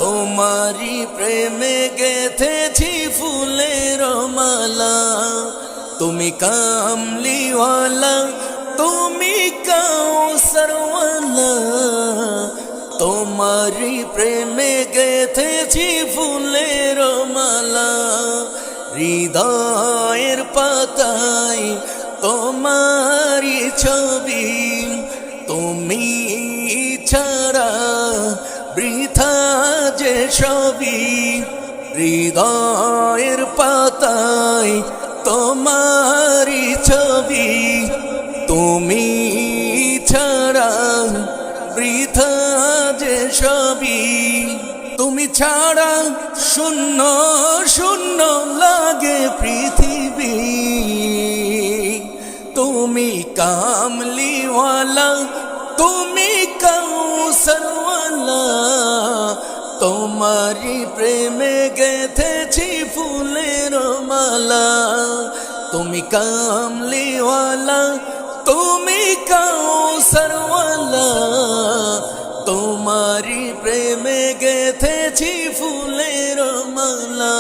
তোমারি প্রেমে গেথেছি ফুলের মালা। তুমি কামলিওয়ালা, তুমি কাউসারওয়ালা, তোমারি প্রেমে গেথেছি ফুলের মালা। হৃদয়ের পাতায় তোমারি ছবি, তুমি ছাড়া বৃথা যে সবই। হৃদয়ের পাতায় তোমারি ছবি, তুমি ছাড়া বৃথা যে সবই। তুমি ছাড়া শূন্য শূন্য লাগে পৃথিবী। তুমি কামলিওয়ালা, তুমি কাউসারওয়ালা, তোমারি প্রেমে গেথেছি ফুলের মালা। তুমি কামলিওয়ালা, তুমি কাউসারওয়ালা, তোমারি প্রেমে গেথেছি ফুলের মালা।